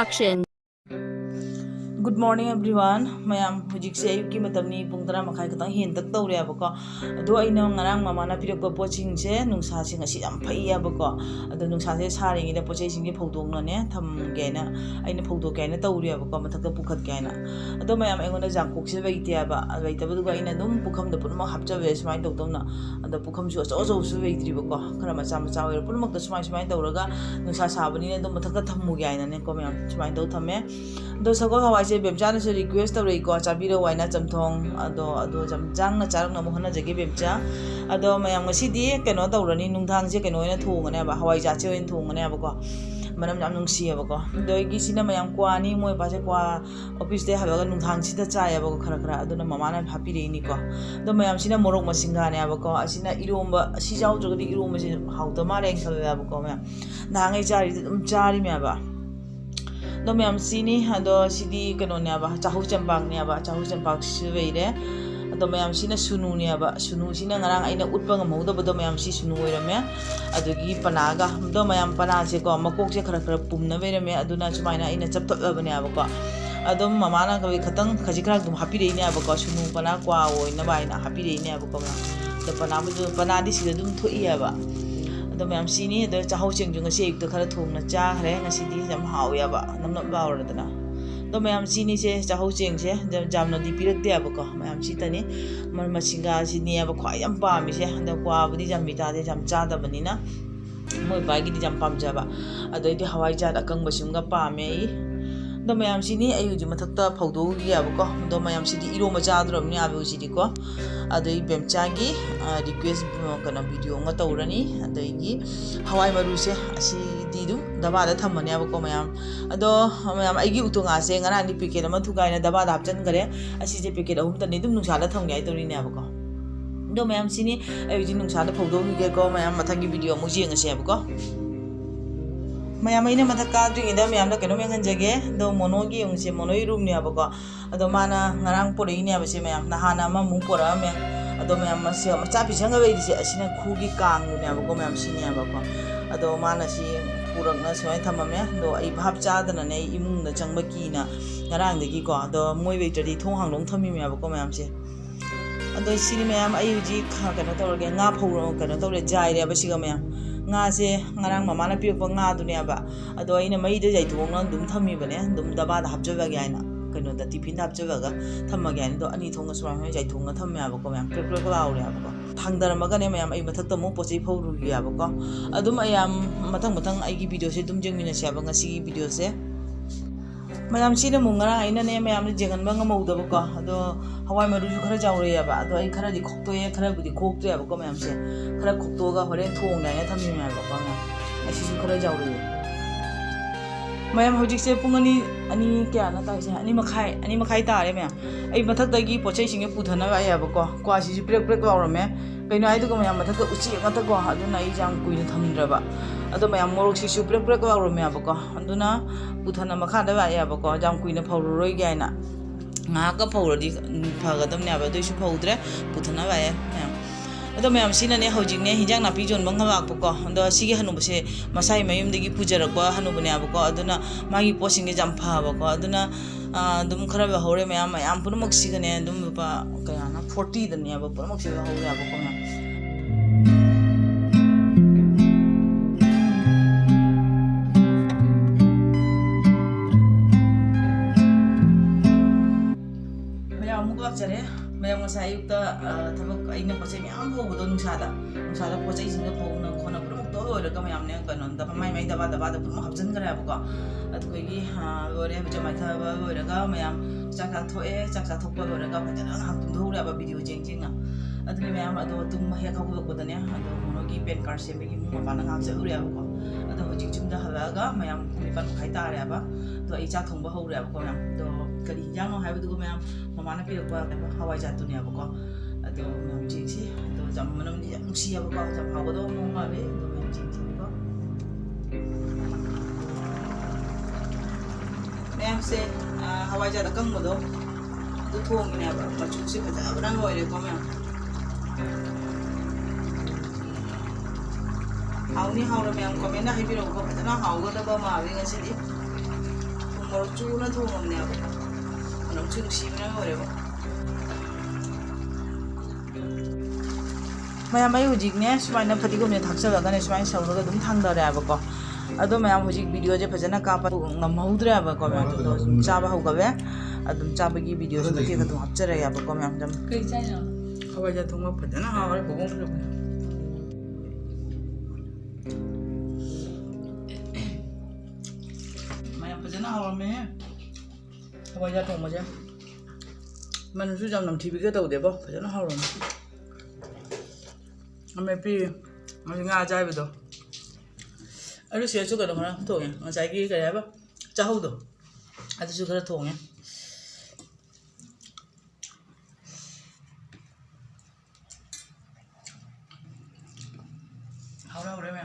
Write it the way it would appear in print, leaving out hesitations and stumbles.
Production. Good morning everyone. Mayam hujikse ayuki matamni pung tara makai katang hendak tawre abako. Ado aina ngarang mamana pirakpa poching se nungsa sing asi yam phai abako. Ado nungsa se saring ida pochai sing ge phawdong na ne tham ge na aina phawdo ge na tawre abako mathakta pukhat ge na. Ado mayam aingona jangkok se veite aba veite badu aina dum pukham da punma hapcha ve smai tawdom na. Ado pukham su aso su veitri bako. Khara macha macha wer punmak da smai tawraga nungsa sabani ne dum mathakta thammu ge aina ne ko mayam smai taw thame. Do sago hawai bemcha na request tawre ko chabiro waina chamthong ado jamjang na charang na mohana jage bemcha ado mayam ngasidi keno tawrani nungthang je keno ina thongane ba hawai ja che oin thongane ba ko manam jam nungsi ba ko do gi sina mayam kwa ni moi pa se kwa office de haga nungthang sida cha ya ba ko khara ado na mama na happy re ni ko do mayam sina morok masinga ne ba ko asina iromba si jaw jogdi iromba je hauta ma reng sa ba ko ma nangai chari me ba do mayam sini ado sidi kano ne ba chahu chambang ne ba chahu chambang suweire ado mayam sina sunu ne ba sunu sina ngarang aina utpa ngamau do mayam si sunu oirame adogi panaga do mayam pana se ko makok se khara pumna veirame aduna chumaina aina chaptap bane ba ko ado mama na ka khatang khajikra dum happy re ne ba ko sunu pana kwa oina ba ina happy re ne ba ko do pana di si dum thoi ba do mayam sini do chahau chengjung se ek to khara thongna cha khare ngasi di jam haw ya ba namna ba oradana do mayam sini se chahau cheng se jamna di pirak de ba ko mayam si tani mar masinga sini ya ba khwa yam pa mi se da kwa budi jam mita de jam cha da bani na moi ba gi di jam pam ja ba ado di hawai ja da kang basum ga pa me do mayam sini ayu ji mathakta phawdo gi ya ba ko do mayam sidi iro ma cha drom ni abu ji di ko ado I bemcha gi request kana video nga tawrani ado gi hawai maru se asi di du daba da thamane ba ko mayam ado mayam ai gi utunga se ngana ni packet ama thukai na daba da hapchan gare asi je packet ahum ta ni dum nungsa la thong yai tawri ne ba ko do mayam sini ai ji nungsa da phawdo gi ko mayam mathagi video mu ji nga se ba ko mayam ina mathaka dring ida mayam da keno mengan jage do mono gi ung se mono room ni ba ko ado mana ngarang pore ni ba se mayam na hana ma mu pora me ado mayam ma se ma chapi changa ve se asina khu gi kang ni ba ko mayam sini ba ko ado mana si purang na soi thamame do ai bhap cha da na ne imung na changba ki na ngarang de gi ko ado moi ve tari thong hang long thami me ba ko mayam se ado sini mayam ai ji kha kana tawre nga phau kana tawre jai re ba si ga mayam nga se ngarang mama na pipa nga du ne ba ado ina mai de jai thong na dum thami bane dum daba da hapja ba ga ina kano da tiffin hapja ba ga thamma ga ina do ani thong aswa mai jai thong na thamma ba ko mayam prek la ore ba ko thangdar ma ga ne mayam ai mathak ta mo pochai phau ru ya ba ko adum ayam mathang ai gi video se dum jeng mina sya ba nga si video se mayam sina mungara aina ne mayam jengan ba ngamau da ba ko ado hawai maru ju khara jawre ya ba ado ai khara di khokto ye khara budi khokto ya ba ko mayam se khara khokto ga hore thong na ya thammi ma ba ko ai si ju khara jawre mayam hojik se pungani ani kya na ta se ani makhai ta re mayam ai mathak da gi pochai singe puthana ba ya ba ko kwa si ju prek wa me kaino ai du ko mayam mathak ka uchi ngata ko aduna ai jang kuina thamdra ba ado mayam morok si su prek wa ro me ba ko aduna puthana makha da ba ya ba ko jang kuina phawro roi ga na nga ka phawro di phagadam ne ba do su phawdre puthana ba ya ado mayam sina ne hojik ne hijang na pi jon bang ba ko ado sigi hanu bse masai mayum digi pujarak ba hanu bane ba ko aduna magi posing ge jam pha ba ko aduna dum khara ba hore mayam punumak siga ne dum ba kaya na 40 dan ne ba punumak siga hore ba ko jare mayam sa ayukta thabak aina pochai myam pho bodo nungsa da pochai singa pho na khona pura to ora ka mayam ne kanon da mai da pura hapjan gara ba ko atu ko gi ore ba jama tha ba ora ga mayam chaka thok ba ora ga phajana hak tum do ba video jeng na atu ne mayam ado tum he kha ko da ne ado mono gi pen card se be gi mu pa na ngam se ure ba ko ado hojik chum da hala ga mayam ni pan khai ta re ba to ai cha thong ba ho re ba ko mayam to kali jang no hai ba du mayam mama na pi ba hawai ja tu ne ba ko ado mayam ji si ado jam manam ni musi ya ba ko jam ha ba do mo ma be to mayam ji ba mayam se hawai ja da kang mo do du thong ni ba ma chu si ba ja ba na ngoi re ko mayam hauni haura mayam comment na hai bi ro ko ba na hau ga da ba ma be nga si di ꯃꯣꯔꯣꯛ ꯆꯨꯅ ꯊꯣꯡꯉꯕꯅꯦꯕ ꯃꯅꯝꯁꯨ ꯅꯨꯡꯁꯤꯕꯅ ꯂꯣꯏꯔꯦꯕ ꯃꯌꯥꯝ ꯑꯩ ꯍꯧꯖꯤꯛꯅꯦ ꯁꯨꯃꯥꯏꯅ ꯐꯗꯤꯒꯣꯝꯁꯦ ꯊꯥꯛꯆꯜꯂꯒꯅꯦ ꯁꯨꯃꯥꯏꯅ ꯁꯧꯔꯒ ꯑꯗꯨꯝ ꯊꯥꯡꯗꯔꯦꯕꯀꯣ ꯑꯗꯣ ꯃꯌꯥꯝ ꯍꯧꯖꯤꯛ ꯚꯤꯗꯤꯑꯣꯁꯦ ꯐꯖꯅ ꯀꯥꯞꯄ ꯉꯝꯍꯧꯗ꯭ꯔꯦꯕꯀꯣ ꯃꯌꯥꯝ ꯑꯗꯣ ꯑꯗꯨꯝ ꯆꯥꯕ ꯍꯧꯒꯕꯦ ꯑꯗꯨꯝ ꯆꯥꯕꯒꯤ ꯚꯤꯗꯤꯑꯣꯁꯨ ꯃꯇꯦꯛ ꯑꯗꯨꯝ ꯍꯥꯞꯆꯔꯦꯕꯀꯣ ꯃꯌꯥꯝ ꯑꯗꯨꯝ ꯀꯩ ꯆꯥꯏꯅꯣ ꯍꯋꯥꯏꯖꯥꯔ ꯊꯣꯡꯕ ꯐꯖꯅ ꯍꯥꯎꯔꯦ ꯕꯣꯕꯣꯡ ꯃꯌꯥꯝ ꯐꯖꯅ ꯍꯥꯎꯔꯝꯃꯦ hawaiijar thongbaje mansu jam namthibige tawdebo phajana hawron ame pi nga ajaibido aru se chu ga dongra thonge ngasai gi ga yaba chahaudo adu chu gara thonge hawra hawra me